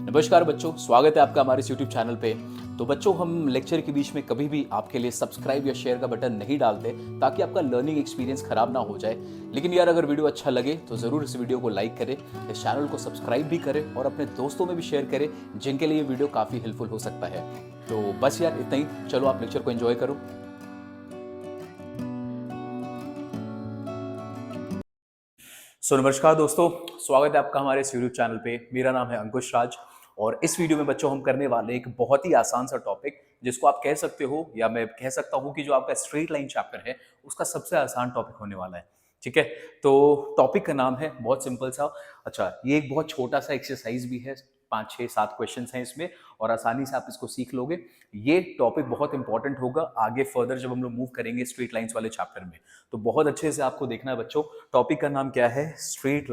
नमस्कार बच्चों, स्वागत है आपका हमारे इस YouTube चैनल पे। तो बच्चों, हम लेक्चर के बीच में कभी भी आपके लिए सब्सक्राइब या शेयर का बटन नहीं डालते ताकि आपका लर्निंग एक्सपीरियंस खराब ना हो जाए। लेकिन यार, अगर वीडियो अच्छा लगे तो ज़रूर इस वीडियो को लाइक करें, इस चैनल को सब्सक्राइब भी करें और अपने दोस्तों में भी शेयर करें जिनके लिए ये वीडियो काफ़ी हेल्पफुल हो सकता है। तो बस यार, इतना ही। चलो, आप लेक्चर को एंजॉय करो। नमस्कार दोस्तों, स्वागत है आपका हमारे इस यूट्यूब चैनल पे। मेरा नाम है अंकुश राज और इस वीडियो में बच्चों हम करने वाले एक बहुत ही आसान सा टॉपिक, जिसको आप कह सकते हो या मैं कह सकता हूँ कि जो आपका स्ट्रेट लाइन चैप्टर है उसका सबसे आसान टॉपिक होने वाला है। ठीक है, तो टॉपिक का नाम है बहुत सिंपल सा। अच्छा, ये एक बहुत छोटा सा एक्सरसाइज भी है, 5 6 7 क्वेश्चन हैं इसमें और आसानी से आप इसको सीख लोगे। ये टॉपिक बहुत इंपॉर्टेंट होगा आगे फर्दर जब हम लोग मूव करेंगे स्ट्रेट लाइंस वाले चैप्टर में। तो बहुत अच्छे से आपको देखना है बच्चों। टॉपिक का नाम क्या है? स्ट्रेट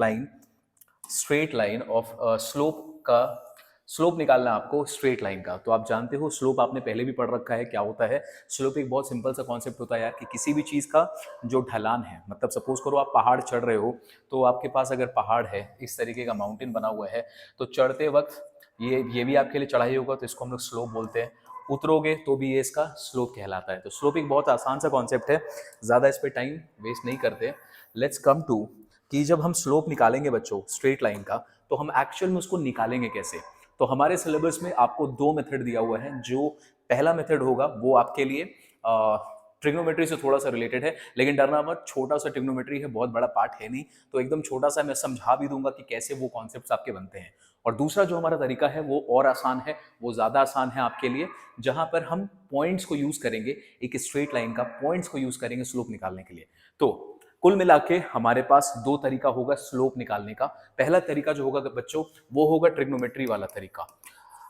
लाइन ऑफ स्लोप का स्लोप निकालना है आपको स्ट्रेट लाइन का। तो आप जानते हो स्लोप आपने पहले भी पढ़ रखा है, क्या होता है। स्लोप एक बहुत सिंपल सा कॉन्सेप्ट होता है यार, कि किसी भी चीज़ का जो ढलान है, मतलब सपोज करो आप पहाड़ चढ़ रहे हो, तो आपके पास अगर पहाड़ है, इस तरीके का माउंटेन बना हुआ है, तो चढ़ते वक्त ये भी आपके लिए चढ़ाई होगा, तो इसको हम लोग स्लोप बोलते हैं। उतरोगे तो भी ये इसका स्लोप कहलाता है। तो स्लोप एक बहुत आसान सा कॉन्सेप्ट है, ज़्यादा इस पर टाइम वेस्ट नहीं करते। लेट्स कम टू कि जब हम स्लोप निकालेंगे बच्चों स्ट्रेट लाइन का, तो हम एक्चुअल में उसको निकालेंगे कैसे। तो हमारे सिलेबस में आपको 2 मेथड दिया हुआ है। जो पहला मेथड होगा वो आपके लिए ट्रिग्नोमेट्री से थोड़ा सा रिलेटेड है, लेकिन डरना मत, छोटा सा ट्रिग्नोमेट्री है, बहुत बड़ा पार्ट है नहीं। तो एकदम छोटा सा मैं समझा भी दूंगा कि कैसे वो कॉन्सेप्ट्स आपके बनते हैं। और दूसरा जो हमारा तरीका है वो और आसान है, वो ज़्यादा आसान है आपके लिए, जहां पर हम पॉइंट्स को यूज़ करेंगे, एक स्ट्रेट लाइन का पॉइंट्स को यूज़ करेंगे स्लोप निकालने के लिए। तो कुल मिला के हमारे पास 2 तरीका होगा स्लोप निकालने का। पहला तरीका जो होगा बच्चों, वो होगा ट्रिग्नोमेट्री वाला तरीका।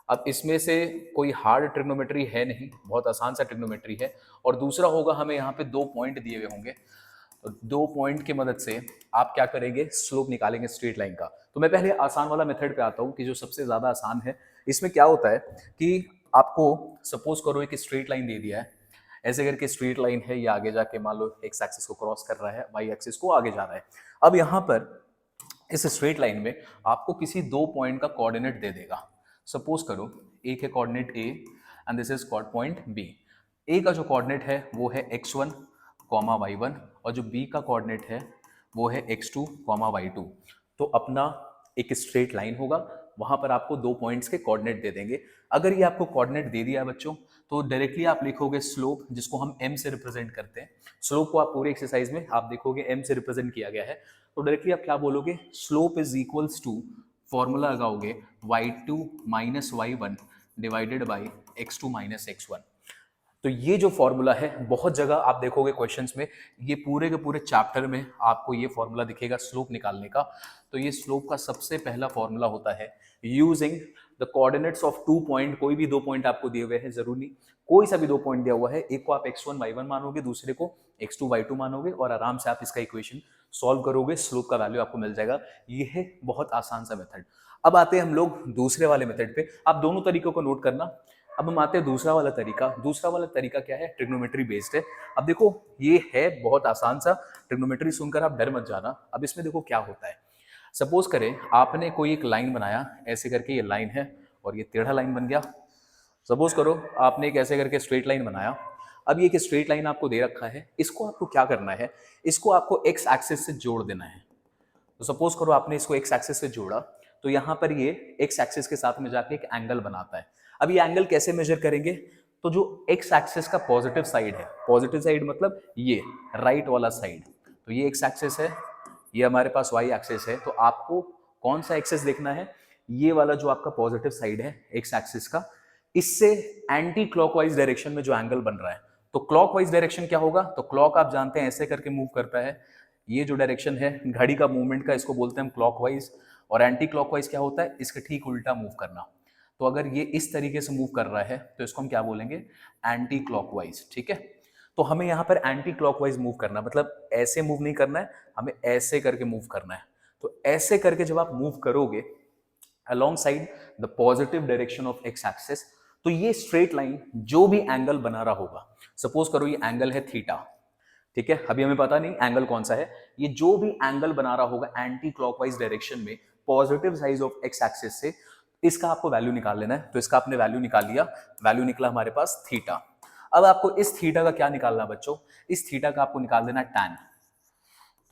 अब इसमें से कोई हार्ड ट्रिग्नोमेट्री है नहीं, बहुत आसान सा ट्रिग्नोमेट्री है। और दूसरा होगा, हमें यहाँ पे 2 पॉइंट दिए हुए होंगे, तो 2 पॉइंट की मदद से आप क्या करेंगे, स्लोप निकालेंगे स्ट्रेट लाइन का। तो मैं पहले आसान वाला मेथड पे आता हूँ, कि जो सबसे ज्यादा आसान है। इसमें क्या होता है कि आपको सपोज करो एक स्ट्रेट लाइन दे दिया है, ऐसे करके स्ट्रेट लाइन है, ये आगे जाके मान लो एक्स एक्सिस को क्रॉस कर रहा है, वाई एक्सिस को आगे जा रहा है। अब यहाँ पर इस स्ट्रेट लाइन में आपको किसी 2 पॉइंट का कोऑर्डिनेट दे देगा। सपोज करो एक है coordinate A and this is point B. A का जो कोऑर्डिनेट है वो है x1 y1, और जो बी का कोऑर्डिनेट है वो है x2 y2। तो अपना एक स्ट्रेट लाइन होगा, वहां पर आपको 2 पॉइंट्स के कोऑर्डिनेट दे देंगे। अगर ये आपको कोऑर्डिनेट दे दिया है बच्चों, तो डायरेक्टली आप लिखोगे स्लोप, जिसको हम m से रिप्रेजेंट करते हैं। स्लोप को आप पूरे एक्सरसाइज में आप देखोगे m से रिप्रेजेंट किया गया है। तो डायरेक्टली आप क्या बोलोगे, slope is equals to, formula लगाओगे y2 minus y1 divided by x2 minus x1। तो ये जो फॉर्मूला है, बहुत जगह आप देखोगे क्वेश्चंस में, ये पूरे के पूरे चैप्टर में आपको ये फॉर्मूला दिखेगा स्लोप निकालने का। तो ये स्लोप का सबसे पहला फॉर्मूला होता है using the coordinates of 2 point. कोई भी 2 पॉइंट आपको दिए हुए हैं, जरूरी नहीं, कोई सा भी 2 पॉइंट दिया हुआ है, एक को आप x1 y1 मानोगे, दूसरे को x2 y2 मानोगे, और आराम से आप इसका इक्वेशन सॉल्व करोगे, स्लोप का वैल्यू आपको मिल जाएगा। ये है बहुत आसान सा मेथड। अब आते हैं हम लोग दूसरे वाले मेथड पे। आप दोनों तरीकों को नोट करना। अब हम आते हैं दूसरा वाला तरीका। दूसरा वाला तरीका क्या है, ट्रिग्नोमेट्री बेस्ड है। अब देखो, ये है बहुत आसान सा। ट्रिग्नोमेट्री सुनकर आप डर मत जाना। अब इसमें देखो क्या होता है। सपोज करें आपने कोई एक लाइन बनाया, ऐसे करके ये लाइन है और ये टेढ़ा लाइन बन गया। सपोज करो आपने एक ऐसे करके स्ट्रेट लाइन बनाया। अब ये एक स्ट्रेट लाइन आपको दे रखा है, इसको आपको क्या करना है, इसको आपको एक्स एक्सिस से जोड़ देना है। तो सपोज करो आपने इसको एक्स एक्सिस से जोड़ा, तो यहां पर ये एक्स एक्सिस के साथ में जाके एक एंगल बनाता है। अब ये एंगल कैसे मेजर करेंगे, तो जो एक्स एक्सिस का पॉजिटिव साइड है, पॉजिटिव साइड मतलब ये राइट वाला साइड, तो ये एक्स एक्सिस है, ये हमारे पास वाई एक्सिस है। तो आपको कौन सा एक्सिस देखना है, ये वाला जो आपका पॉजिटिव साइड है एक्स एक्सिस का, इससे एंटी क्लॉकवाइज डायरेक्शन में जो एंगल बन रहा है। तो क्लॉकवाइज डायरेक्शन क्या होगा, तो क्लॉक आप जानते हैं ऐसे करके मूव करता है, ये जो डायरेक्शन है घड़ी का मूवमेंट का, इसको बोलते हैं हम क्लॉकवाइज। और एंटी क्लॉकवाइज क्या होता है, इसके ठीक उल्टा मूव करना। तो अगर ये इस तरीके से मूव कर रहा है तो इसको हम क्या बोलेंगे, एंटी क्लॉकवाइज। ठीक है, तो हमें यहाँ पर एंटी क्लॉकवाइज मूव करना, मतलब ऐसे मूव नहीं करना है, हमें ऐसे करके मूव करना है। तो ऐसे करके जब आप मूव करोगे along side the positive direction of x axis, तो ये स्ट्रेट लाइन जो भी एंगल बना रहा होगा, सपोज करो ये एंगल है थीटा, ठीक है, अभी हमें पता नहीं एंगल कौन सा है, ये जो भी एंगल बना रहा होगा एंटी क्लॉकवाइज डायरेक्शन में positive side of x axis से, इसका आपको वैल्यू निकाल लेना है। तो इसका आपने वैल्यू निकाल लिया, वैल्यू निकला हमारे पास थीटा। अब आपको इस थीटा का क्या निकालना है बच्चों, इस थीटा का आपको निकाल देना टैन।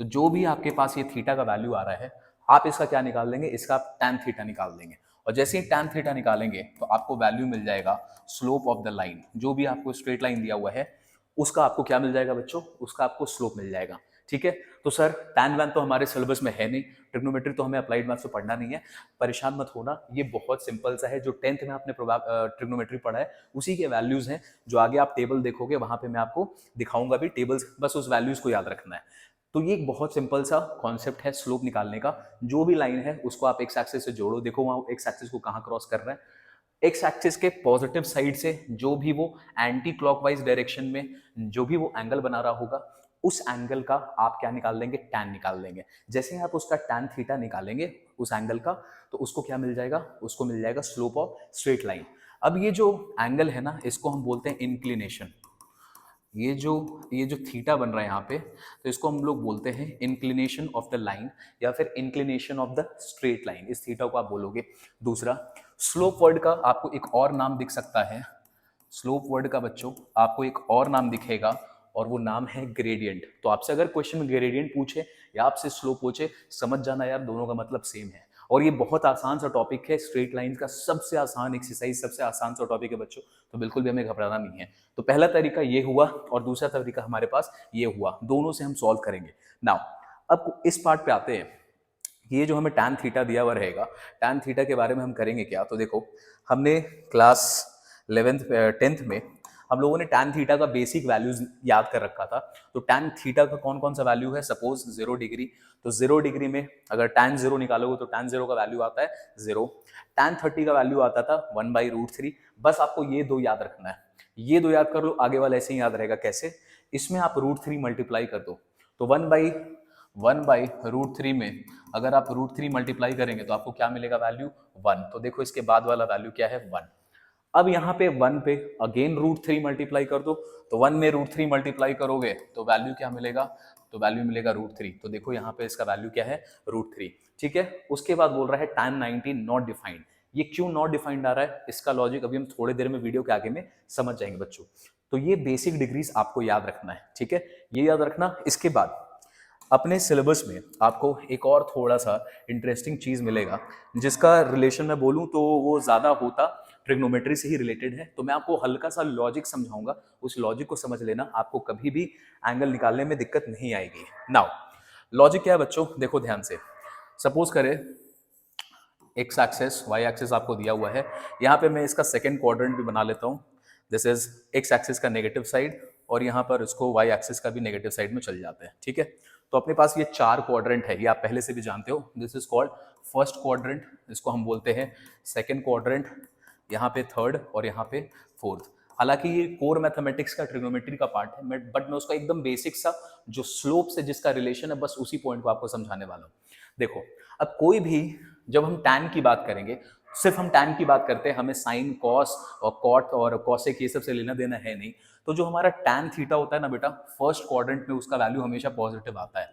तो जो भी आपके पास ये थीटा का वैल्यू आ रहा है, आप इसका क्या निकाल देंगे, इसका आप टैन थीटा निकाल देंगे। और जैसे ही टैन थीटा निकालेंगे तो आपको वैल्यू मिल जाएगा स्लोप ऑफ द लाइन। जो भी आपको स्ट्रेट लाइन दिया हुआ है उसका आपको क्या मिल जाएगा बच्चों, उसका आपको स्लोप मिल जाएगा। ठीक है, तो सर टैन वैन तो हमारे सिलेबस में है नहीं, ट्रिग्नोमेट्री तो हमें अप्लाइड मैथ्स में पढ़ना नहीं है, परेशान मत होना, ये बहुत सिंपल सा है। जो 10th में आपने ट्रिग्नोमेट्री पढ़ा है उसी के वैल्यूज हैं, जो आगे आप टेबल देखोगे वहां पे मैं आपको दिखाऊंगा भी टेबल्स, बस उस वैल्यूज को याद रखना है। तो ये एक बहुत सिंपल सा कॉन्सेप्ट है स्लोप निकालने का। जो भी लाइन है उसको आप एक्स एक्सिस से जोड़ो, देखो वहां एक्स एक्सिस को कहाँ क्रॉस कर रहा है, एक्स एक्सिस के पॉजिटिव साइड से जो भी वो एंटी क्लॉकवाइज डायरेक्शन में जो भी वो एंगल बना रहा होगा, उस एंगल का आप क्या निकाल देंगे, टैन निकाल देंगे। जैसे ही आप उसका टैन थीटा निकालेंगे उस एंगल का, तो उसको क्या मिल जाएगा, उसको मिल जाएगा स्लोप ऑफ स्ट्रेट लाइन। अब ये जो एंगल है ना, इसको हम बोलते हैं इंक्लिनेशन। ये जो थीटा बन रहा है यहाँ पे, तो इसको हम लोग बोलते हैं इंक्लिनेशन ऑफ द लाइन या फिर inclination of the straight line, इस थीटा को आप बोलोगे। दूसरा, स्लोप वर्ड का आपको एक और नाम दिख सकता है, स्लोप वर्ड का बच्चों आपको एक और नाम दिखेगा और वो नाम है ग्रेडियंट। तो आपसे अगर क्वेश्चन में ग्रेडियंट पूछे या आपसे स्लोप पूछे, समझ जाना यार दोनों का मतलब सेम है। और ये बहुत आसान सा टॉपिक है, स्ट्रेट लाइन का सबसे आसान एक्सरसाइज, सबसे आसान सा टॉपिक है बच्चों, तो बिल्कुल भी हमें घबराना नहीं है। तो पहला तरीका ये हुआ और दूसरा तरीका हमारे पास ये हुआ, दोनों से हम सॉल्व करेंगे। नाउ अब इस पार्ट पे आते हैं, ये जो हमें टैन थीटा दिया हुआ रहेगा, टैन थीटा के बारे में हम करेंगे क्या। तो देखो, हमने क्लास 11th 10th में हम लोगों ने टैन थीटा का बेसिक वैल्यूज याद कर रखा था। तो टैन थीटा का कौन कौन सा वैल्यू है, सपोज 0 डिग्री, तो 0 डिग्री में अगर टैन 0 निकालोगे तो टैन 0 का वैल्यू आता है 0। टैन 30 का वैल्यू आता था 1/√3। बस आपको ये दो याद रखना है, ये दो याद कर लो, आगे वाला ऐसे ही याद रहेगा। कैसे, इसमें आप √3 मल्टीप्लाई कर दो, तो 1/√3 में अगर आप √3 मल्टीप्लाई करेंगे तो आपको क्या मिलेगा, वैल्यू 1। तो देखो इसके बाद वाला वैल्यू क्या है, 1। अब यहाँ पे 1 पे अगेन √3 मल्टीप्लाई कर दो, तो 1 में √3 मल्टीप्लाई करोगे तो वैल्यू क्या मिलेगा, तो वैल्यू मिलेगा √3। तो देखो यहाँ पे इसका वैल्यू क्या है, √3। ठीक है, उसके बाद बोल रहा है tan 90 नॉट डिफाइंड। ये क्यों नॉट डिफाइंड आ रहा है, इसका लॉजिक अभी हम थोड़ी देर में वीडियो के आगे में समझ जाएंगे बच्चों। तो ये बेसिक डिग्रीज आपको याद रखना है, ठीक है, ये याद रखना। इसके बाद अपने सिलेबस में आपको एक और थोड़ा सा इंटरेस्टिंग चीज मिलेगा, जिसका रिलेशन मैं बोलूं तो वो ज्यादा होता ट्रिग्नोमेट्री से ही रिलेटेड है। तो मैं आपको हल्का सा लॉजिक समझाऊंगा, उस लॉजिक को समझ लेना, आपको कभी भी एंगल निकालने में दिक्कत नहीं आएगी। नाउ लॉजिक क्या है बच्चों, देखो ध्यान से। सपोज करें एक्स एक्सेस वाई एक्सेस आपको दिया हुआ है, यहाँ पे मैं इसका सेकेंड क्वाड्रेंट भी बना लेता हूँ। दिस इज एक्स एक्सिस का नेगेटिव साइड और यहाँ पर इसको वाई एक्सिस का भी नेगेटिव साइड में चल जाते हैं। ठीक है, तो अपने पास ये 4 क्वाड्रेंट है, ये आप पहले से भी जानते हो। This is called first quadrant, इसको हम बोलते हैं सेकेंड क्वाड्रेंट, यहाँ पे थर्ड और यहाँ पे फोर्थ। हालांकि ये कोर मैथमेटिक्स का ट्रिग्नोमेट्री का पार्ट है, बट मैं उसका एकदम बेसिक सा जो स्लोप से जिसका रिलेशन है, बस उसी पॉइंट को आपको समझाने वाला हूँ। देखो, अब कोई भी जब हम टैन की बात करेंगे, सिर्फ हम टैन की बात करते हैं, हमें साइन कॉस और कॉट और कॉसेक ये सब से लेना देना है नहीं। तो जो हमारा टैन थीटा होता है ना बेटा, फर्स्ट क्वाड्रेंट में उसका वैल्यू हमेशा पॉजिटिव आता है।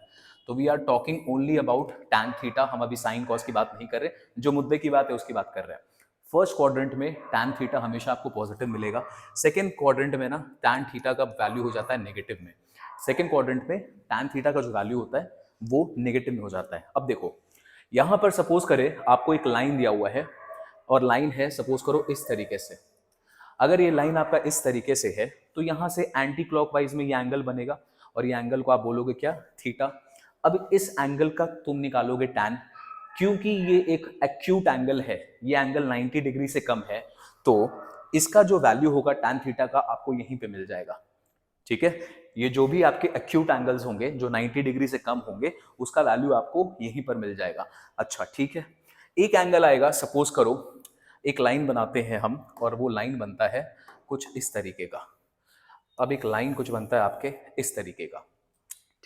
तो we are talking only about tan theta, हम अभी साइन कॉस की बात नहीं कर रहे, जो मुद्दे की बात है उसकी बात कर रहे हैं। फर्स्ट क्वाड्रेंट में टैन थीटा हमेशा आपको पॉजिटिव मिलेगा। सेकेंड क्वाड्रेंट में ना टैन थीटा का वैल्यू हो जाता है नेगेटिव में। सेकेंड क्वाड्रेंट में टैन थीटा का जो वैल्यू होता है वो नेगेटिव में हो जाता है। अब देखो, यहां पर सपोज करें आपको एक लाइन दिया हुआ है और लाइन है सपोज करो इस तरीके से। अगर ये लाइन आपका इस तरीके से है तो यहां से एंटी क्लॉकवाइज में ये एंगल बनेगा और ये एंगल को आप बोलोगे क्या, थीटा। अब इस एंगल का तुम निकालोगे टैन, क्योंकि ये एक एक्यूट एंगल है, ये एंगल 90 डिग्री से कम है, तो इसका जो वैल्यू होगा टैन थीटा का आपको यहीं पे मिल जाएगा। ठीक है, ये जो भी आपके एक्यूट एंगल्स होंगे जो 90 डिग्री से कम होंगे, उसका वैल्यू आपको यहीं पर मिल जाएगा। अच्छा ठीक है, एक एंगल आएगा, सपोज करो एक लाइन बनाते हैं हम, और वो लाइन बनता है कुछ इस तरीके का। अब एक लाइन कुछ बनता है आपके इस तरीके का।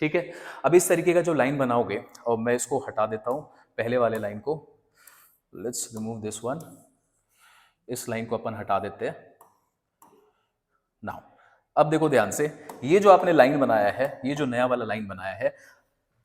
ठीक है, अब इस तरीके का जो लाइन बनाओगे, और मैं इसको हटा देता हूं पहले वाले लाइन को, लेट्स रिमूव दिस वन, इस लाइन को अपन हटा देते हैं। नाउ अब देखो ध्यान से, ये जो आपने लाइन बनाया है, ये जो नया वाला लाइन बनाया है,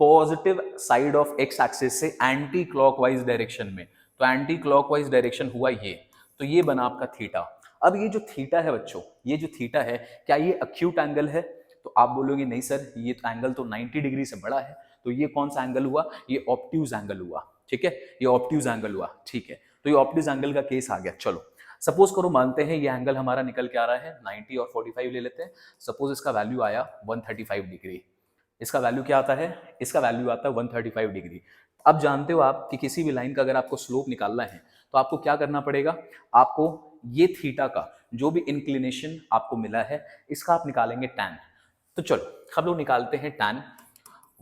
positive side of x axis से एंटी क्लॉकवाइज डायरेक्शन में, तो एंटी क्लॉकवाइज डायरेक्शन हुआ ये, तो ये बना आपका थीटा। अब ये जो थीटा है बच्चों, ये जो थीटा है, क्या ये अक्यूट एंगल है? तो आप बोलोगे नहीं सर, ये तो एंगल तो 90 डिग्री से बड़ा है। तो ये कौन सा एंगल हुआ? ये ऑब्ट्यूज एंगल हुआ, ठीक है, ये ऑब्ट्यूज एंगल हुआ, ठीक है। तो ये ऑब्ट्यूज एंगल का केस आ गया। चलो सपोज करो मानते हैं ये एंगल हमारा निकल के आ रहा है 90 और 45 ले लेते हैं। सपोज इसका वैल्यू आया 135 डिग्री। इसका वैल्यू क्या आता है? इसका वैल्यू आता है 135 डिग्री। अब जानते हो आप कि किसी भी लाइन का अगर आपको स्लोप निकालना है तो आपको क्या करना पड़ेगा? आपको ये थीटा का जो भी इंक्लिनेशन आपको मिला है इसका आप निकालेंगे टैन। तो चलो हम लोग निकालते हैं टैन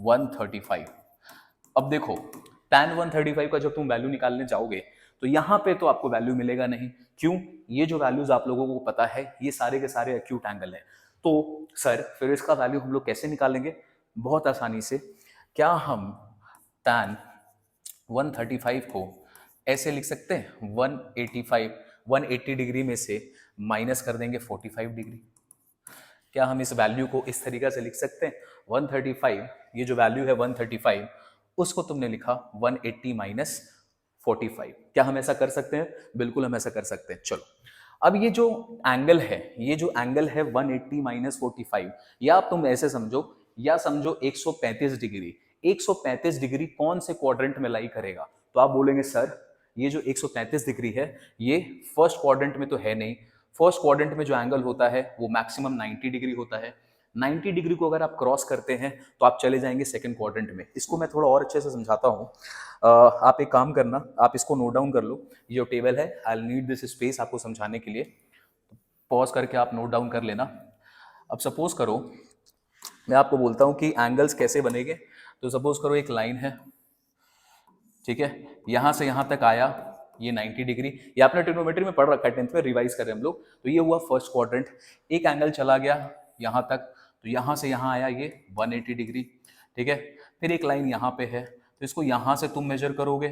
135। अब देखो टैन 135 का जब तुम वैल्यू निकालने जाओगे तो यहां पे तो आपको वैल्यू मिलेगा नहीं। क्यों? ये जो वैल्यूज आप लोगों को पता है ये सारे के सारे एक्यूट एंगल है। तो सर फिर इसका वैल्यू हम लोग कैसे निकालेंगे? बहुत आसानी से। क्या हम टैन 135 को ऐसे लिख सकते हैं? 180 डिग्री में से माइनस कर देंगे 45 डिग्री। क्या हम इस वैल्यू को इस तरीके से लिख सकते हैं? 135, ये जो वैल्यू है 135, उसको तुमने लिखा 180 माइनस 45। क्या हम ऐसा कर सकते हैं? बिल्कुल हम ऐसा कर सकते हैं। चलो अब ये जो एंगल है, ये जो एंगल है 180 माइनस 45, या आप तुम ऐसे समझो, या समझो 135 डिग्री। 135 डिग्री कौन से क्वाड्रेंट में लाई करेगा? तो आप बोलेंगे सर ये जो 135 डिग्री है ये फर्स्ट क्वाड्रेंट में तो है नहीं। फर्स्ट क्वाड्रेंट में जो एंगल होता है वो मैक्सिमम 90 डिग्री होता है। 90 डिग्री को अगर आप क्रॉस करते हैं तो आप चले जाएंगे सेकंड क्वाड्रेंट में। इसको मैं थोड़ा और अच्छे से समझाता हूँ। आप एक काम करना, आप इसको नोट डाउन कर लो। ये जो टेबल है, आई नीड दिस स्पेस आपको समझाने के लिए। पॉज करके आप नोट डाउन कर लेना। अब सपोज करो मैं आपको बोलता हूँ कि एंगल्स कैसे बनेंगे। तो सपोज करो एक लाइन है, ठीक है, यहां से यहां तक आया ये 90 डिग्री। ये आपने ट्रिग्नोमेट्री में पढ़ रखा है, 10th में रिवाइज कर रहे हैं हम लोग। तो ये हुआ फर्स्ट क्वाड्रेंट। एक एंगल चला गया यहां तक, तो यहां से यहां आया ये 180 डिग्री, ठीक है। फिर एक लाइन यहाँ पे है, तो इसको यहां से तुम मेजर करोगे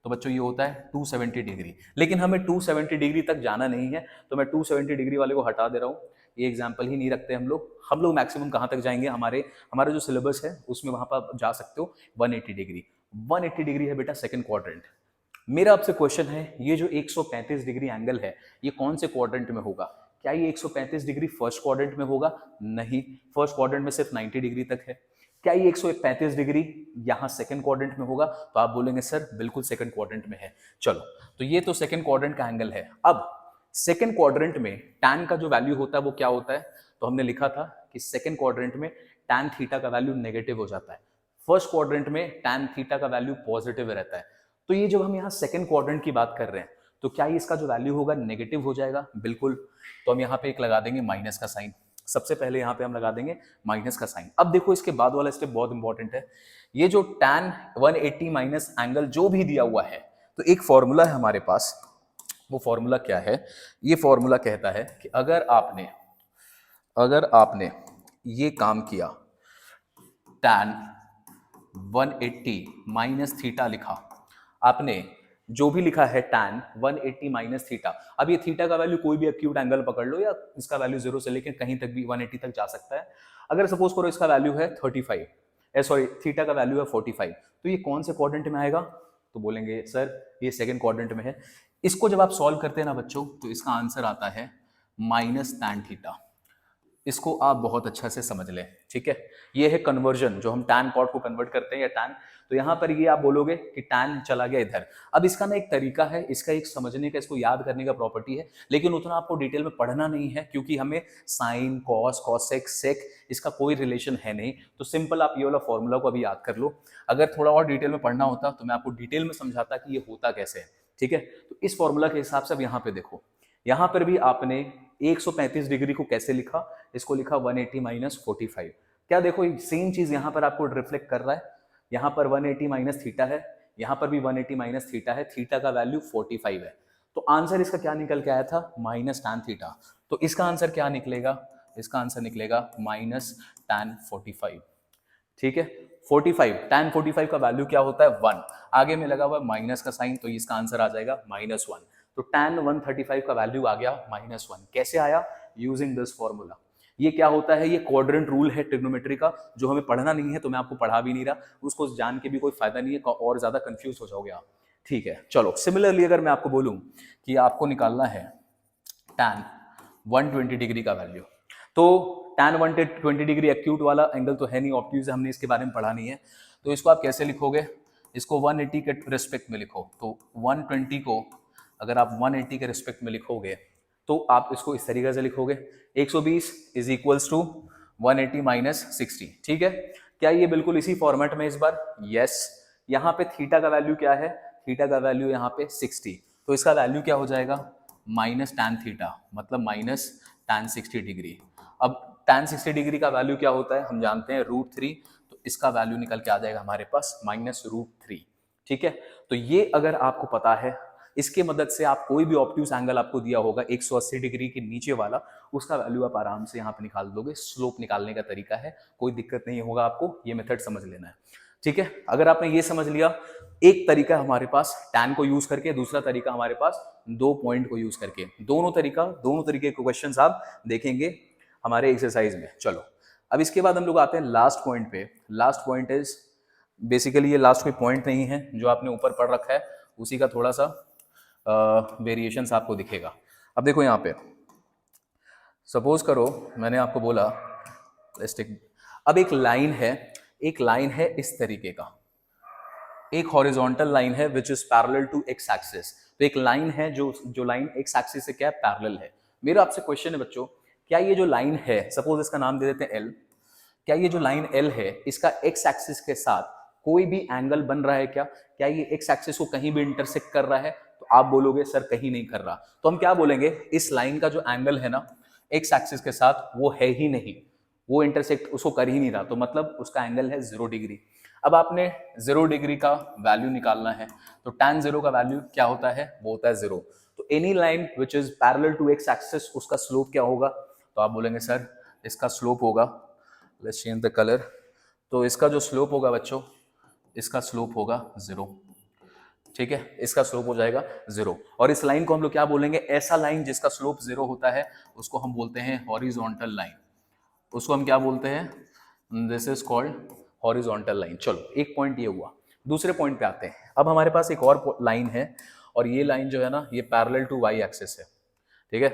तो बच्चों ये होता है 270 डिग्री। लेकिन हमें 270 डिग्री तक जाना नहीं है, तो मैं 270 डिग्री वाले को हटा दे रहा हूँ। ये एग्जाम्पल ही नहीं रखते हम लोग। हम लोग मैक्सिमम कहाँ तक जाएंगे? हमारे जो सिलेबस है उसमें वहां पर आप जा सकते हो 180 डिग्री। 180 डिग्री है बेटा सेकंड क्वाड्रेंट। मेरा आपसे क्वेश्चन है, ये जो 135 डिग्री एंगल है ये कौन से क्वाड्रेंट में होगा? क्या ये 135 डिग्री फर्स्ट क्वाड्रेंट में होगा? नहीं, फर्स्ट क्वाड्रेंट में सिर्फ 90 डिग्री तक है। क्या ये 135 डिग्री यहाँ सेकंड क्वाड्रेंट में होगा? तो आप बोलेंगे सर बिल्कुल सेकंड क्वाड्रेंट में है। चलो तो ये तो सेकंड क्वाड्रेंट का एंगल है। अब सेकंड क्वाड्रेंट में टैन का जो वैल्यू होता है वो क्या होता है? तो हमने लिखा था कि सेकंड क्वाड्रेंट में टैन थीटा का वैल्यू नेगेटिव हो जाता है, फर्स्ट क्वाड्रेंट में टैन थीटा का वैल्यू पॉजिटिव रहता है। तो ये जब हम यहाँ सेकंड क्वाड्रेंट की बात कर रहे हैं तो क्या ये इसका जो वैल्यू होगा नेगेटिव हो जाएगा? बिल्कुल। तो हम यहाँ पे एक लगा देंगे माइनस का साइन। सबसे पहले यहाँ पे हम लगा देंगे माइनस का साइन। अब देखो इसके बाद वाला स्टेप बहुत इंपॉर्टेंट है। ये जो टैन 180 माइनस एंगल जो भी दिया हुआ है, तो एक फॉर्मूला है हमारे पास। वो फॉर्मूला क्या है? ये फॉर्मूला कहता है कि अगर आपने ये काम किया, टैन 180 माइनस थीटा लिखा, आपने जो भी लिखा है टैन 180 माइनस थीटा। अब ये थीटा का वैल्यू कोई भी एक्यूट एंगल पकड़ लो, या इसका वैल्यू 0 से लेकर कहीं तक भी 180 तक जा सकता है। अगर सपोज करो इसका वैल्यू है 35, सॉरी थीटा का वैल्यू है 45, तो ये कौन से क्वाड्रेंट में आएगा? तो बोलेंगे सर ये सेकंड क्वाड्रेंट में है। इसको जब आप सॉल्व करते हैं ना बच्चों, तो इसका आंसर आता है माइनस टैन थीटा। इसको आप बहुत अच्छा से समझ लें, ठीक है। ये है कन्वर्जन, जो हम टैन कॉट को कन्वर्ट करते हैं या टैन। तो यहाँ पर ये आप बोलोगे कि टैन चला गया इधर। अब इसका ना एक तरीका है, इसका एक समझने का, इसको याद करने का प्रॉपर्टी है, लेकिन उतना आपको डिटेल में पढ़ना नहीं है क्योंकि हमें साइन कॉस कॉसेक सेक इसका कोई रिलेशन है नहीं। तो सिंपल आप ये वाला फॉर्मूला को अभी याद कर लो। अगर थोड़ा और डिटेल में पढ़ना होता तो मैं आपको डिटेल में समझाता कि ये होता कैसे है, ठीक है। तो इस फॉर्मूला के हिसाब से अब यहाँ पे देखो, यहाँ पर भी आपने 135 डिग्री को कैसे लिखा? इसको लिखा 180 माइनस 45। क्या देखो सेम चीज यहाँ पर आपको रिफ्लेक्ट कर रहा है। यहाँ पर 180 माइनस थीटा है, यहाँ पर भी 180 माइनस थीटा है, थीटा का वैल्यू 45 है। तो आंसर इसका क्या निकल के आया था? Minus tan theta. तो इसका आंसर क्या निकलेगा? इसका आंसर निकलेगा माइनस टैन 45, ठीक है। 45 टैन 45 का वैल्यू क्या होता है? 1। आगे में लगा हुआ माइनस का साइन, तो इसका आंसर आ जाएगा -1। तो टैन 135 का वैल्यू आ गया -1। कैसे आया? Using this formula. ये क्या होता है? ये क्वाड्रेंट रूल है ट्रिग्नोमेट्री का, जो हमें पढ़ना नहीं है, तो मैं आपको पढ़ा भी नहीं रहा। उसको जान के भी कोई फायदा नहीं है, और ज्यादा कंफ्यूज हो जाओगे आप। ठीक है, चलो सिमिलरली अगर मैं आपको बोलूं कि आपको निकालना है tan 120 डिग्री का वैल्यू, तो tan 120 डिग्री एक्यूट वाला एंगल तो है नहीं, ऑब्ट्यूज हमने इसके बारे में पढ़ा नहीं है, तो इसको आप कैसे लिखोगे, इसको 180 के रिस्पेक्ट में लिखो। तो 120 को अगर आप 180 के रिस्पेक्ट में लिखोगे तो आप इसको इस तरीके से लिखोगे 120 इज इक्वल्स टू 180 माइनस 60। ठीक है, क्या ये बिल्कुल इसी फॉर्मेट में इस बार? यस। यहाँ पे थीटा का वैल्यू क्या है? थीटा का वैल्यू यहाँ पे 60, तो इसका वैल्यू क्या हो जाएगा? माइनस टैन थीटा, मतलब माइनस टैन 60 डिग्री। अब टैन 60 डिग्री का वैल्यू क्या होता है हम जानते हैं, √3, तो इसका वैल्यू निकल के आ जाएगा हमारे पास माइनस √3। ठीक है, तो ये अगर आपको पता है, इसके मदद से आप कोई भी ऑब्ट्यूज एंगल आपको दिया होगा 180 डिग्री के नीचे वाला, उसका वैल्यू आप आराम से यहाँ पे निकाल दोगे। स्लोप निकालने का तरीका है, कोई दिक्कत नहीं होगा आपको, ये मेथड समझ लेना है। ठीक है, अगर आपने ये समझ लिया, एक तरीका हमारे पास टैन को यूज करके, दूसरा तरीका हमारे पास 2 पॉइंट को यूज करके, दोनों तरीके के क्वेश्चंस आप देखेंगे हमारे एक्सरसाइज में। चलो अब इसके बाद हम लोग आते हैं लास्ट पॉइंट पे। लास्ट पॉइंट इज बेसिकली, ये लास्ट कोई पॉइंट नहीं है, जो आपने ऊपर पढ़ रखा है उसी का थोड़ा सा वेरिएशंस आपको दिखेगा। अब देखो यहाँ पे सपोज करो मैंने आपको बोला, अब एक लाइन है इस तरीके का, एक हॉरिजॉन्टल लाइन है which is parallel to x axis. तो एक लाइन है जो लाइन एक्स एक्सिस से क्या है, पैरेलल है। मेरा आपसे क्वेश्चन है बच्चों, क्या ये जो लाइन है, सपोज इसका नाम दे देते हैं एल, क्या ये जो लाइन एल है इसका एक्स एक्सिस के साथ कोई भी एंगल बन रहा है क्या? क्या ये एक्स एक्सिस को कहीं भी इंटरसेक्ट कर रहा है? तो आप बोलोगे सर कहीं नहीं कर रहा, तो हम क्या बोलेंगे, इस लाइन का जो एंगल है ना एक्स एक्सिस के साथ वो है ही नहीं, वो इंटरसेक्ट उसको कर ही नहीं रहा, तो मतलब उसका एंगल है 0 डिग्री। अब आपने 0 डिग्री का वैल्यू निकालना है, तो tan 0 का वैल्यू क्या होता है? वो होता है 0। तो any line which is parallel to x axis, उसका स्लोप क्या होगा? तो आप बोलेंगे सर इसका स्लोप होगा, लेट्स चेंज द कलर, तो इसका जो स्लोप होगा बच्चों, इसका स्लोप होगा 0। ठीक है, इसका स्लोप हो जाएगा 0। और इस लाइन को हम लोग क्या बोलेंगे? ऐसा लाइन जिसका स्लोप 0 होता है उसको हम बोलते हैं हॉरिजॉन्टल लाइन। उसको हम क्या बोलते हैं? This is called horizontal line. चलो एक पॉइंट ये हुआ, दूसरे पॉइंट पे आते हैं। अब हमारे पास एक और लाइन है, और ये लाइन जो है ना ये पैरेलल टू वाई एक्सिस है। ठीक है,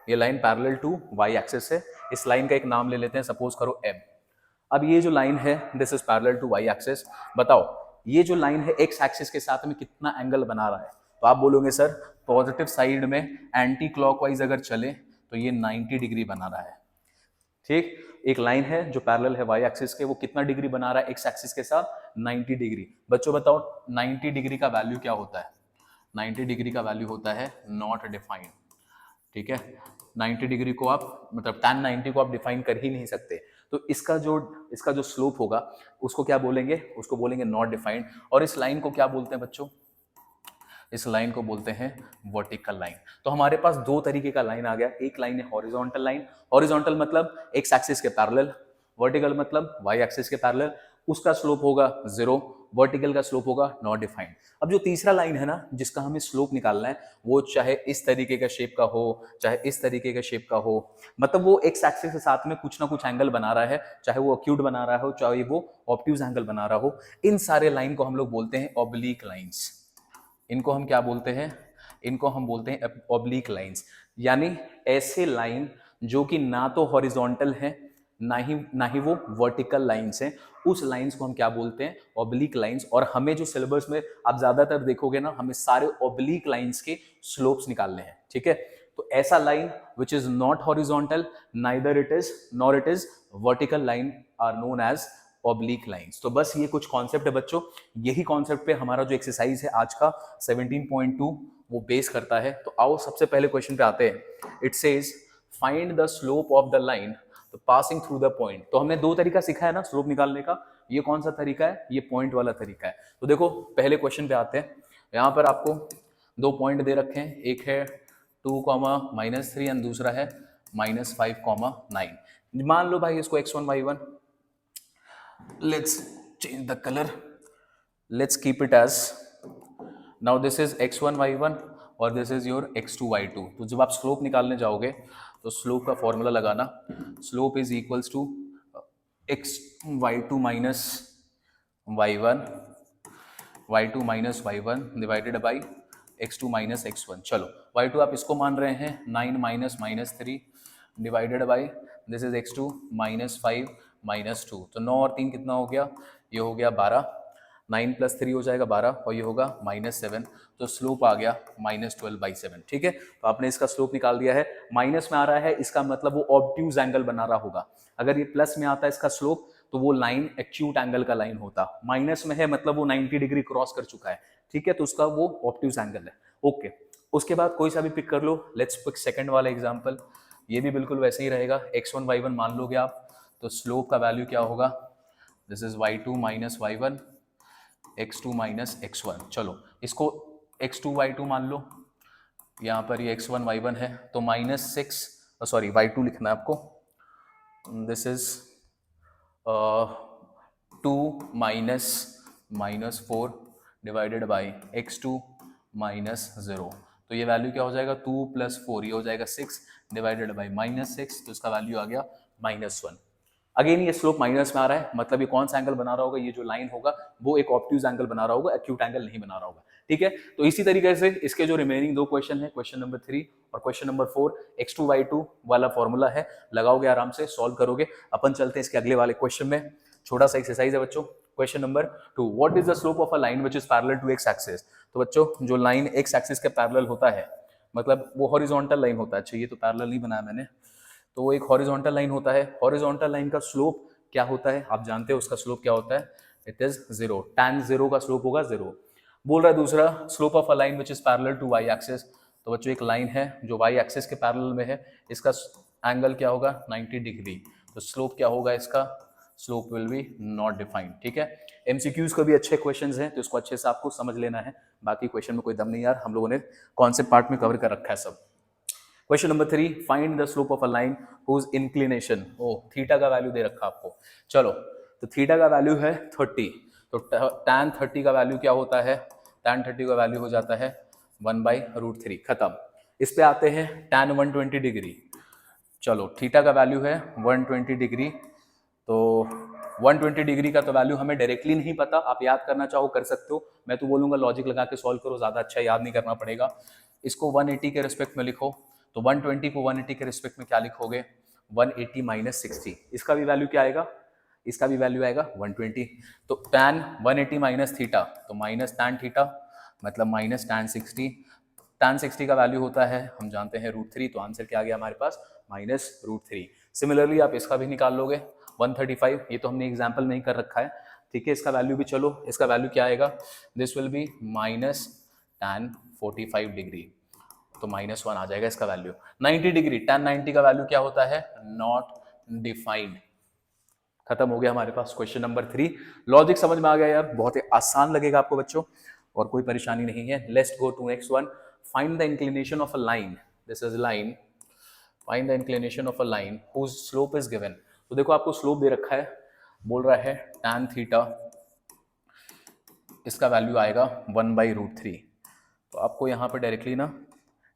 ये line parallel to y axis है। इस लाइन का एक नाम ले लेते हैं, सपोज करो एम। अब ये जो लाइन है this is parallel to y axis. बताओ ये जो लाइन है एक्स एक्सिस के साथ में कितना एंगल बना रहा है? तो आप बोलोगे सर पॉजिटिव साइड में एंटी क्लॉकवाइज अगर चले तो ये 90 डिग्री बना रहा है। ठीक, एक लाइन है जो पैरेलल है वाई एक्सिस के, वो कितना डिग्री बना रहा है एक्स एक्सिस के साथ? 90 डिग्री। बच्चों बताओ 90 डिग्री का वैल्यू क्या होता है? 90 डिग्री का वैल्यू होता है नॉट डिफाइंड। ठीक है, 90 डिग्री को आप मतलब tan 90 को आप डिफाइन कर ही नहीं सकते, तो इसका जो स्लोप होगा उसको क्या बोलेंगे? उसको बोलेंगे नॉट डिफाइंड। और इस लाइन को क्या बोलते हैं बच्चों? इस लाइन को बोलते हैं वर्टिकल लाइन। तो हमारे पास 2 तरीके का लाइन आ गया, एक लाइन है हॉरिजॉन्टल लाइन, हॉरिजॉन्टल मतलब एक्स एक्सिस के पैरेलल, वर्टिकल मतलब वाई एक्सिस के पैरेलल, उसका स्लोप होगा 0, वर्टिकल का स्लोप होगा नॉट डिफाइंड। अब जो तीसरा लाइन है ना जिसका हमें स्लोप निकालना है, वो चाहे इस तरीके का शेप का हो, चाहे इस तरीके का शेप का हो, मतलब वो एक्स एक्सिस के साथ में कुछ ना कुछ एंगल बना रहा है, चाहे वो एक्यूट बना रहा हो, चाहे वो ऑब्ट्यूज एंगल बना रहा हो, इन सारे लाइन को हम लोग बोलते हैं ऑब्लिक लाइंस। इनको हम क्या बोलते हैं? इनको हम बोलते हैं ऑब्लिक लाइंस, यानी ऐसे लाइन जो कि ना तो हॉरिजॉन्टल है ना ही वो वर्टिकल लाइंस हैं, उस लाइंस को हम क्या बोलते हैं? Oblique lines. और हमें जो सिलेबस में आप ज्यादातर देखोगे ना, हमें सारे ऑब्लिक लाइंस के स्लोप्स निकालने हैं। ठीक है, तो ऐसा line which is not horizontal neither it is nor it is vertical line are known as oblique lines. तो बस ये कुछ कॉन्सेप्ट है बच्चों, यही कॉन्सेप्ट पे हमारा जो एक्सरसाइज है आज का 17.2 वो बेस करता है। तो आओ सबसे पहले क्वेश्चन पे आते हैं। It says find the slope of the line तो पासिंग थ्रू द पॉइंट। तो हमने 2 तरीका सीखा है ना स्लोप निकालने का, ये कौन सा तरीका है? ये पॉइंट वाला तरीका है। तो देखो पहले क्वेश्चन पे आते हैं। यहाँ पर आपको 2 पॉइंट दे रखे हैं, एक है 2, -3 एंड दूसरा है -5, 9। मान लो भाई इसको x1 y1, let's change the color, let's keep it as, now this is x1 y1 और this is your x2 y2। तो जब आप स्लोप निकालने जाओगे तो स्लोप का फॉर्मूला लगाना, slope is equals to x y2 minus y1 y2 minus y1 divided by x2 minus x1। चलो y2 आप इसको मान रहे हैं 9 minus minus 3 divided by this is x2 minus 5 minus 2। तो 9 और 3 कितना हो गया, ये हो गया 12, 9 प्लस 3 हो जाएगा 12 और ये होगा -7। तो स्लोप आ गया -12/7। ठीक है, तो आपने इसका स्लोप निकाल दिया है। माइनस में आ रहा है इसका मतलब वो ऑब्ट्यूज एंगल बना रहा होगा। अगर ये प्लस में आता है इसका स्लोप तो वो लाइन एक्यूट एंगल का लाइन होता। माइनस में है मतलब वो 90 डिग्री क्रॉस कर चुका है। ठीक है, तो उसका वो ऑब्ट्यूज एंगल है। ओके, उसके बाद कोई सा भी पिक कर लो। लेट्स पिक सेकंड वाला एग्जांपल। ये भी बिल्कुल वैसे ही रहेगा। x1 y1 मान लोगे आप, तो स्लोप का वैल्यू क्या होगा, this is y2 minus y1 x2 minus x1। चलो इसको x2 y2 मान लो, यहाँ पर ये x1 y1 है तो -6, सॉरी y2 लिखना है आपको, this is 2 minus 4 divided by x2 minus 0। तो ये वैल्यू क्या हो जाएगा, 2 प्लस 4, ये हो जाएगा 6 डिवाइडेड बाई -6, तो इसका वैल्यू आ गया -1। अगेन ये स्लोप माइनस में आ रहा है, मतलब ये कौन सा एंगल बना रहा होगा, ये जो लाइन होगा वो एक ऑब्ट्यूज एंगल बना रहा होगा, एक्यूट एंगल नहीं बना रहा होगा। ठीक है, तो इसी तरीके से इसके जो रिमेनिंग दो क्वेश्चन है, क्वेश्चन नंबर 3 और क्वेश्चन नंबर 4, x2 y2 वाला फॉर्मूला है, लगाओगे आराम से, सॉल्व करोगे। अपन चलते हैं इसके अगले वाले क्वेश्चन में। छोटा सा एक्सरसाइज है बच्चों। Question number 2, what is the slope of a line which is parallel to x axis. तो बच्चों जो लाइन एक्स एक्सिस के पैरेलल होता है, मतलब वो हॉरिजॉन्टल लाइन होता है। अच्छा ये तो पैरेलल नहीं बनाया मैंने, तो वो एक हॉरिजॉन्टल लाइन होता है। हॉरिजॉन्टल लाइन का स्लोप क्या होता है, आप जानते हो उसका स्लोप क्या होता है, इट इज 0। tan 0 का स्लोप होगा 0। बोल रहा है दूसरा, slope of a line which is parallel to y axis. तो बच्चों एक लाइन है जो वाई एक्सिस के पैरेलल में है, इसका एंगल क्या होगा, 90 डिग्री। तो स्लोप क्या होगा इसका, slope will be not defined. ठीक है, एमसीक्यूज को भी अच्छे क्वेश्चंस हैं, तो इसको अच्छे से आपको समझ लेना है। बाकी क्वेश्चन में कोई दम नहीं यार, हम लोगों ने कॉन्सेप्ट पार्ट में कवर कर रखा है सब। Question number 3, find the slope of a line whose inclination, o theta का वैल्यू दे रखा आपको। चलो तो थीटा का वैल्यू है 30, तो tan 30 का वैल्यू क्या होता है, tan 30 का वैल्यू हो जाता है 1/√3। खत्म। इस पे आते हैं tan 120 डिग्री। चलो थीटा का वैल्यू है 120 डिग्री, तो 120 डिग्री का तो वैल्यू हमें डायरेक्टली नहीं पता, आप याद करना चाहो कर सकते हो। मैं तो बोलूंगा लॉजिक लगा के सॉल्व करो, ज्यादा अच्छा याद नहीं करना पड़ेगा। इसको 180 के रिस्पेक्ट में लिखो, तो 120 को 180 के रिस्पेक्ट में क्या लिखोगे, 180 माइनस 60। इसका भी वैल्यू क्या आएगा, इसका भी वैल्यू आएगा 120। तो tan 180 माइनस थीटा, तो माइनस tan थीटा मतलब माइनस tan 60। tan 60 का वैल्यू होता है हम जानते हैं √3, तो आंसर क्या आ गया हमारे पास, -√3। सिमिलरली आप इसका भी निकाल लोगे 135, ये तो हमने एग्जाम्पल नहीं कर रखा है। ठीक है, इसका वैल्यू भी चलो, इसका वैल्यू क्या आएगा, this will be minus tan 45 degree, तो -1 आ जाएगा इसका वैल्यू। 90 डिग्री, tan 90 का वैल्यू क्या होता है, नॉट डिफाइंड। खत्म हो गया हमारे पास क्वेश्चन नंबर 3। लॉजिक समझ में आ गया यार, बहुत ही आसान लगेगा आपको बच्चों, और कोई परेशानी नहीं है। Let's go to next one, find the inclination of a line, this is line, find the inclination of a line whose slope is given. तो देखो आपको स्लोप दे रखा है, बोल रहा है tan थीटा, इसका वैल्यू आएगा 1/√3। तो आपको यहाँ पे डायरेक्टली ना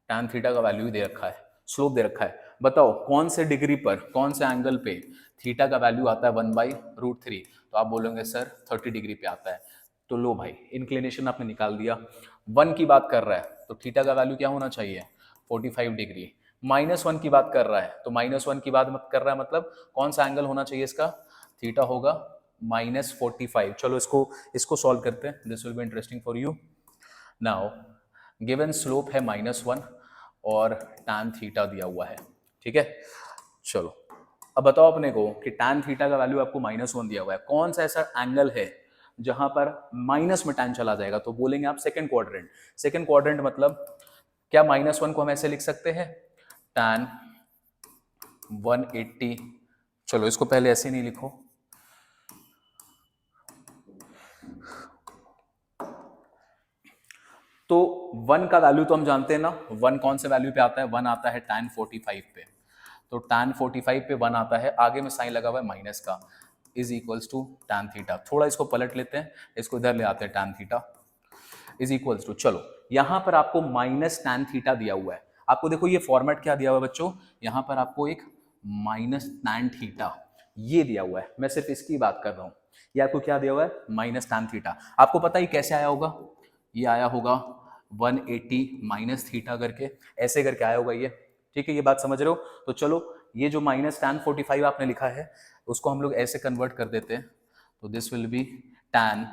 tan थीटा का वैल्यू दे रखा है, स्लोप दे रखा है। बताओ कौन से डिग्री पर, कौन से एंगल पे थीटा का वैल्यू आता है 1/√3। तो आप बोलोगे सर 30 डिग्री पे आता है। तो लो भाई, इंक्लिनेशन आपने निकाल दिया, 1 की बात कर रहा है तो थीटा का वैल्यू क्या होना चाहिए, 45 डिग्री। -1 की बात कर रहा है, तो -1 की बात मत कर रहा है, मतलब कौन सा एंगल होना चाहिए इसका, थीटा होगा -45। चलो इसको सॉल्व करते हैं, this will be interesting for you. Now given slope है -1 और tan थीटा दिया हुआ है। ठीक है, चलो अब बताओ अपने को कि tan थीटा का वैल्यू आपको -1 दिया हुआ है, कौन सा ऐसा एंगल है जहां पर माइनस में tan चला जाएगा। तो बोलेंगे आप सेकंड क्वाड्रेंट। सेकंड क्वाड्रेंट मतलब क्या, -1 को हम ऐसे लिख सकते हैं tan 180। चलो इसको पहले ऐसे नहीं लिखो, तो 1 का वैल्यू तो हम जानते हैं ना, 1 कौन से वैल्यू पे आता है, 1 आता है tan 45 पे। तो tan 45 पे 1 आता है, आगे में साइन लगा हुआ है माइनस का, is equals to tan theta. थोड़ा इसको पलट लेते हैं, इसको इधर ले आते हैं, tan theta is equals to, चलो यहां पर आपको माइनस tan थीटा दिया हुआ है। आपको देखो ये फॉर्मेट क्या दिया हुआ है बच्चों, यहां पर आपको एक माइनस tan थीटा ये दिया हुआ है, मैं सिर्फ इसकी बात कर रहा हूं। ये आपको क्या दिया हुआ है, माइनस tan थीटा। आपको पता है कैसे आया होगा, ये आया होगा 180 माइनस थीटा करके, ऐसे करके आया होगा ये, ठीक है, ये बात समझ रहे हो। तो चलो ये जो माइनस tan 45 आपने लिखा है उसको हम लोग ऐसे कन्वर्ट कर देते हैं, तो this will be tan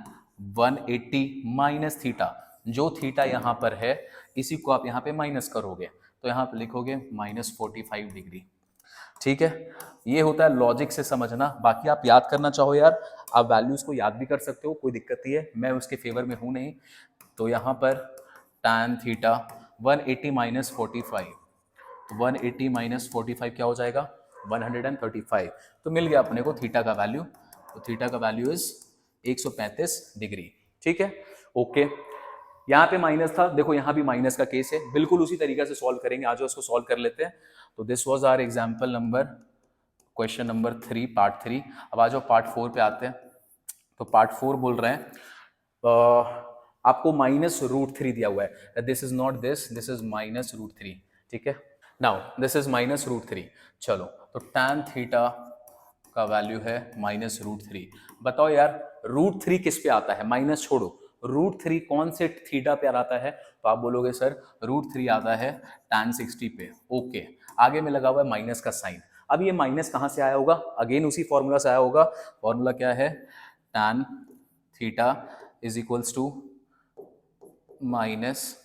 180 minus theta, जो थीटा यहाँ पर है इसी को आप यहाँ पे माइनस करोगे तो यहाँ पे लिखोगे -45 डिग्री, ठीक है। ये होता है लॉजिक से समझना, बाकी आप याद करना चाहो यार आप वैल्यूज को याद भी कर सकते हो, कोई दिक्कत नहीं है, मैं उसके फेवर में हूँ नहीं। तो यहाँ पर tan थीटा 180 माइनस 45, 180 माइनस 45 क्या हो जाएगा, 135। तो मिल गया अपने को थीटा का वैल्यू, तो थीटा का वैल्यू इज 135 डिग्री, ठीक है, ओके। यहाँ पे माइनस था, देखो यहाँ भी माइनस का केस है, बिल्कुल उसी तरीके से सॉल्व करेंगे, आज उसको सॉल्व कर लेते हैं। तो this was our example number, question number 3 part 3। अब आ जाओ पार्ट 4 पे आते हैं। तो पार्ट 4 बोल रहे हैं आपको -√3 दिया हुआ है, this is not this is -√3, ठीक है। नाउ दिस इज -√3, चलो तो tan थीटा का वैल्यू है -√3। बताओ यार √3 किस पे आता है, माइनस छोड़ो, √3 कौन से थीटा पे आता है, तो आप बोलोगे सर √3 आता है tan 60 पे, ओके। आगे में लगा हुआ है माइनस का साइन, अब ये माइनस कहाँ से आया होगा, अगेन उसी फॉर्मूला से आया होगा, फॉर्मूला क्या है, tan theta is equals to minus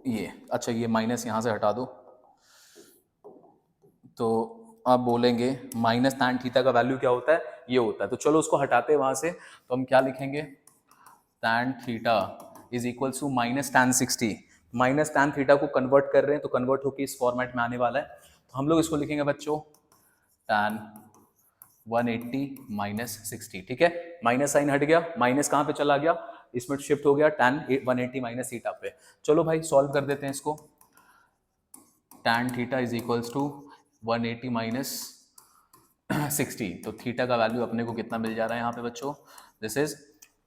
ये, अच्छा ये माइनस यहाँ से हटा दो, तो आप बोलेंगे माइनस tan थीटा का वैल्यू क्या होता है, ये होता है, तो चलो उसको हटाते हैं वहां से, तो हम क्या लिखेंगे, tan theta is equals to minus tan 60, minus tan theta को कन्वर्ट कर रहे हैं तो कन्वर्ट होकर इस फॉर्मेट में आने वाला है, तो हम लोग इसको लिखेंगे बच्चों tan 180 माइनस 60, ठीक है, माइनस साइन हट गया, माइनस कहाँ पे चला गया, इसमें शिफ्ट हो गया tan 180 माइनस थीटा पे। चलो भाई सॉल्व कर देते हैं इसको, tan theta is equals to 180 minus 60, तो थीटा का वैल्यू अपने को कितना मिल जा रहा है यहाँ पे बच्चों, दिस इज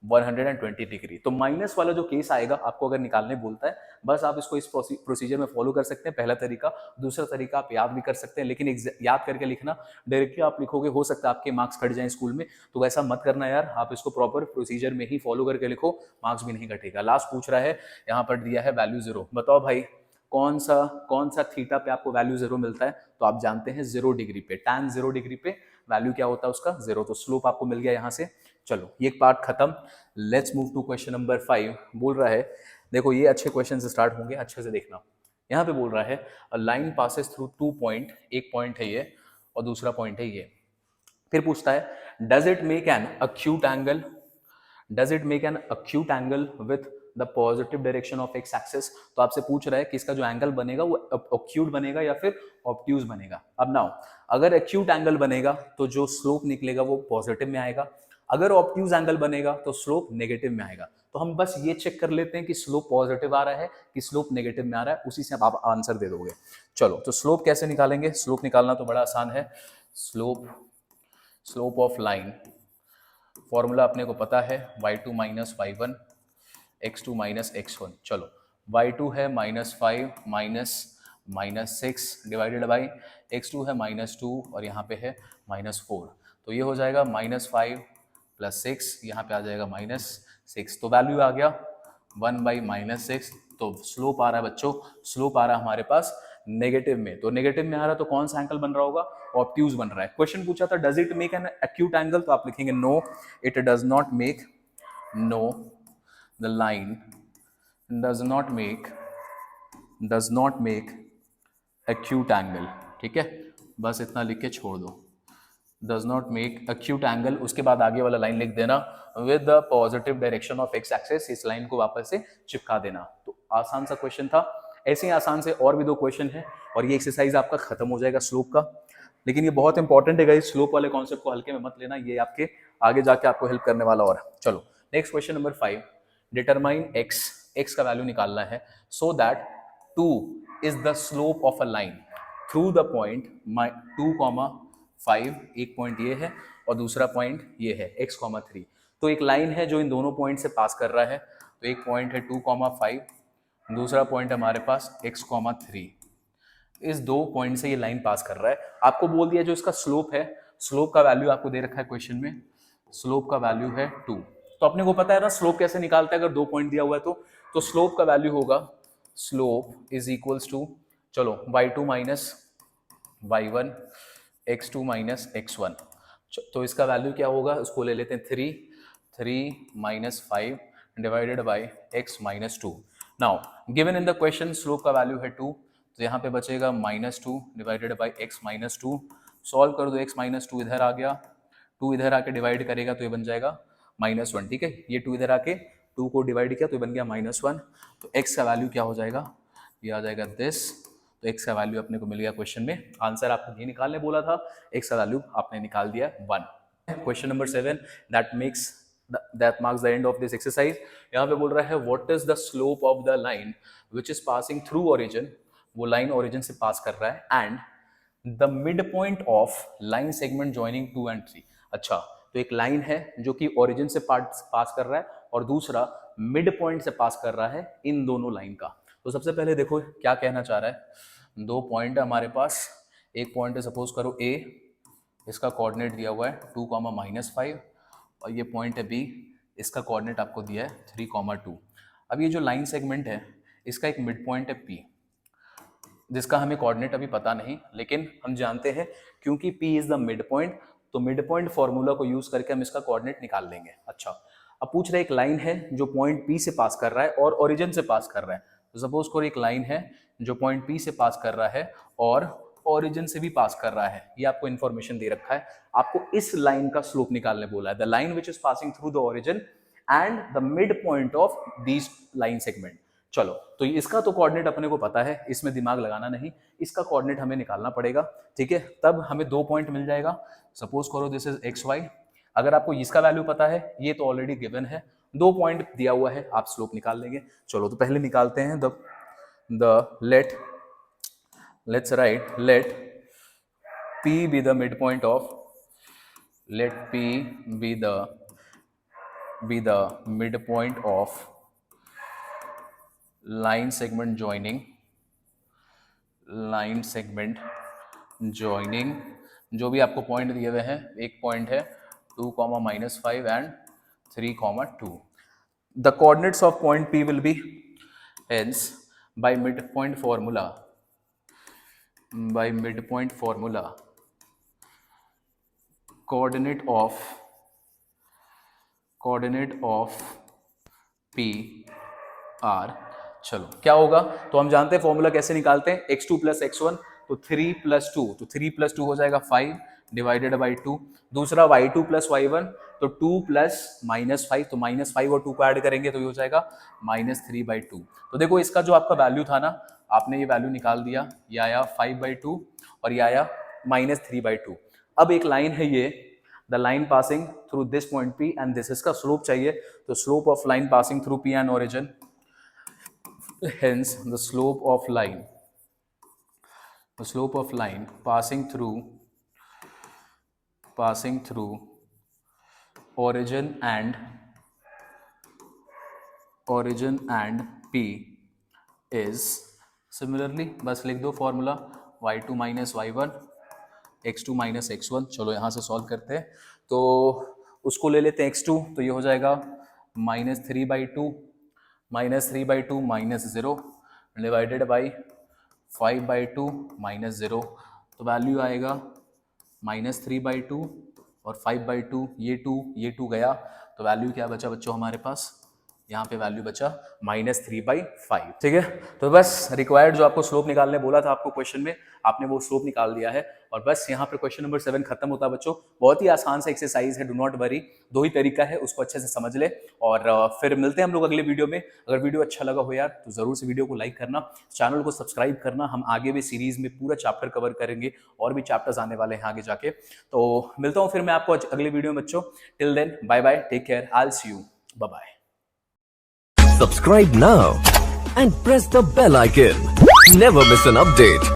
120 डिग्री। तो माइनस वाला जो केस आएगा आपको अगर निकालने बोलता है, बस आप इसको इस प्रोसीजर में फॉलो कर सकते हैं, पहला तरीका, दूसरा तरीका आप याद भी कर सकते हैं, लेकिन याद करके लिखना, डायरेक्टली आप लिखोगे हो सकता है आपके मार्क्स कट जाए स्कूल में, तो वैसा मत करना यार, आप इसको प्रॉपर प्रोसीजर में ही फॉलो करके लिखो, मार्क्स भी नहीं कटेगा। लास्ट पूछ रहा है, यहाँ पर दिया है वैल्यू 0, बताओ भाई कौन सा थीटा पे आपको वैल्यू 0 मिलता है, तो आप जानते हैं 0 डिग्री पे, tan 0 डिग्री पे वैल्यू क्या होता है उसका, 0, तो स्लोप आपको मिल गया यहाँ से। चलो ये पार्ट खत्म, let's move to question number 5। बोल रहा है, देखो ये अच्छे क्वेश्चन से स्टार्ट होंगे, अच्छे से देखना। यहाँ पे बोल रहा है a line passes through 2 point, एक पॉइंट है ये और दूसरा पॉइंट है ये। फिर पूछता है does it make N acute angle, does it make N acute angle with the positive direction of x axis. तो आपसे पूछ रहा है कि इसका जो एंगल बनेगा वो अक्यूट बनेगा या फिर ऑब्ट्यूज बनेगा। अब नाउ अगर एक्यूट एंगल बनेगा तो जो स्लोप निकलेगा वो पॉजिटिव में आएगा, अगर ऑब्ट्यूज एंगल बनेगा तो स्लोप नेगेटिव में आएगा। तो हम बस ये चेक कर लेते हैं कि स्लोप पॉजिटिव आ रहा है कि स्लोप नेगेटिव में आ रहा है, उसी से आप आंसर दे दोगे। चलो तो स्लोप कैसे निकालेंगे, स्लोप निकालना तो बड़ा आसान है, स्लोप ऑफ लाइन फॉर्मूला अपने को पता है, y2 minus y1 x2 minus x1। चलो y2 है -5 माइनस 6 डिवाइडेड बाई x2 है -2 और यहाँ पे है -4, तो ये हो जाएगा -5 प्लस 6, यहाँ पे आ जाएगा -6, तो वैल्यू आ गया 1/-6। तो स्लोप आ रहा है बच्चों, स्लोप आ रहा है हमारे पास नेगेटिव में, तो नेगेटिव में आ रहा है तो कौन सा एंगल बन रहा होगा, ऑब्ट्यूज बन रहा है। क्वेश्चन पूछा था does it make an acute angle, तो आप लिखेंगे no it does not make, no the line does not make acute angle, ठीक है, बस इतना लिख के छोड़ दो, does not make acute angle. उसके बाद आगे वाला लाइन लिख देना with the positive direction of x axis, इस लाइन को वापस से चिपका देना। तो आसान सा क्वेश्चन था, ऐसे ही आसान से और भी 2 क्वेश्चन है और ये एक्सरसाइज आपका खत्म हो जाएगा स्लोप का। लेकिन ये बहुत इंपॉर्टेंट है गाइस, स्लोप वाले कॉन्सेप्ट को हल्के में मत लेना, ये आपके आगे जाके आपको हेल्प करने वाला। और चलो next question number 5, determine x का वैल्यू निकालना है so that 2 is the slope of a line through the point 2,5, एक पॉइंट ये है और दूसरा पॉइंट ये है x,3। तो एक लाइन है जो इन दोनों पॉइंट से पास कर रहा है, तो एक पॉइंट है 2,5, दूसरा पॉइंट हमारे पास x,3, इस 2 पॉइंट से ये लाइन पास कर रहा है। आपको बोल दिया जो इसका स्लोप है स्लोप का वैल्यू आपको दे रखा है क्वेश्चन में, स्लोप का वैल्यू है 2। तो अपने को पता है ना स्लोप कैसे निकालते हैं, अगर 2 पॉइंट दिया हुआ है तो स्लोप का वैल्यू होगा, स्लोप इज इक्वल्स टू, चलो y2 minus y1 x2 minus x1, तो इसका वैल्यू क्या होगा, उसको ले लेते हैं 3 minus 5 divided by x minus 2। Now given in the question slope का वैल्यू है 2, तो यहाँ पे बचेगा -2 divided by x minus 2। Solve कर दो, x माइनस 2 इधर आ गया, 2 इधर आके डिवाइड करेगा तो ये बन जाएगा -1, ठीक है। ये 2 इधर आके 2 को डिवाइड किया तो ये बन गया -1, तो x का वैल्यू क्या हो जाएगा, ये आ जाएगा दिस। तो x का वैल्यू अपने को मिल गया क्वेश्चन में, आंसर आपको ये निकालने बोला था, x का वैल्यू आपने निकाल दिया 1। Question number 7 that marks the end of this exercise। यहाँ पे बोल रहा है what is the slope of the line which is passing through origin, वो लाइन ओरिजिन से पास कर रहा है, and the midpoint of line segment joining 2 and 3। अच्छा, तो एक लाइन है जो कि ओरिजिन से पास कर रहा है और दूसरा मिड पॉइंट से पास कर रहा है, इन दोनों लाइन का। तो सबसे पहले देखो क्या कहना चाह रहा है, 2 पॉइंट है हमारे पास, एक पॉइंट है सपोज करो A, इसका कोऑर्डिनेट दिया हुआ है 2, -5, और ये पॉइंट है B, इसका कोऑर्डिनेट आपको दिया है 3, 2। अब ये जो लाइन सेगमेंट है इसका एक मिड पॉइंट है P, जिसका हमें कोऑर्डिनेट अभी पता नहीं, लेकिन हम जानते हैं क्योंकि P is the mid point, तो मिड पॉइंट फॉर्मूला को यूज करके हम इसका कोऑर्डिनेट निकाल लेंगे। अच्छा, अब पूछ रहे एक लाइन है जो पॉइंट P से पास कर रहा है और ओरिजिन से पास कर रहा है। तो सपोज करो एक लाइन है जो पॉइंट P से पास कर रहा है और ओरिजिन से भी पास कर रहा है, ये आपको इन्फॉर्मेशन दे रखा है। आपको इस लाइन का स्लोप निकालने बोला है, the line which is passing through the origin and the mid point of these line segment. चलो, तो इसका तो कोऑर्डिनेट अपने को पता है, इसमें दिमाग लगाना नहीं, इसका कोऑर्डिनेट हमें निकालना पड़ेगा, ठीक है। तब हमें 2 पॉइंट मिल जाएगा, सपोज करो दिस इज XY। अगर आपको इसका वैल्यू पता है, ये तो ऑलरेडी गिवन है, 2 पॉइंट दिया हुआ है, आप स्लोप निकाल लेंगे। चलो, तो पहले निकालते हैं let's write let P be the midpoint of, let P be the midpoint of line segment joining जो भी आपको पॉइंट दिए हुए हैं, एक पॉइंट है 2, -5 and 3, 2। The coordinates of point P will be, hence by midpoint formula, coordinate of P R। चलो, क्या होगा, तो हम जानते हैं फॉर्मूला कैसे निकालते हैं, x2 + x1, तो 3 + 2, तो 3 + 2 हो जाएगा 5 डिवाइडेड बाई 2। दूसरा y2 + y1, तो 2 + -5, तो -5 और 2 को ऐड करेंगे तो ये हो जाएगा -3/2। तो देखो इसका जो आपका वैल्यू था ना, आपने ये वैल्यू निकाल दिया, ये आया 5/2 और ये आया -3/2। अब एक लाइन है ये, the line passing through this point P and this, इसका स्लोप चाहिए, तो slope of line passing through P and origin, hence the slope of line passing through origin and P is, similarly बस लिख दो formula, y2 - y1 x2 - x1। चलो यहाँ से solve करते हैं, तो उसको ले लेते हैं x2, तो ये हो जाएगा -3/2 -0 डिवाइडेड बाई 5/2 -0, तो वैल्यू आएगा -3/2 और 5/2, ये 2 गया, तो वैल्यू क्या बचा बच्चों हमारे पास, यहाँ पे वैल्यू बचा -3/5, ठीक है। तो बस रिक्वायर्ड जो आपको स्लोप निकालने बोला था आपको क्वेश्चन में, आपने वो स्लोप निकाल दिया है, और बस यहाँ पे क्वेश्चन नंबर 7 खत्म होता है बच्चों। बहुत ही आसान सा एक्सरसाइज है, डू नॉट वरी, 2 ही तरीका है, उसको अच्छे से समझ ले, और फिर मिलते हैं हम लोग अगले वीडियो में। अगर वीडियो अच्छा लगा हो यार, तो जरूर से वीडियो को लाइक करना, चैनल को सब्सक्राइब करना। हम आगे भी सीरीज में पूरा चैप्टर कवर करेंगे, और भी चैप्टर्स आने वाले हैं आगे जाके। तो मिलता हूँ फिर मैं आपको अगले वीडियो में बच्चों। Till then, bye bye, take care, I will see you, bye bye. Subscribe now and press the bell icon. Never miss an update.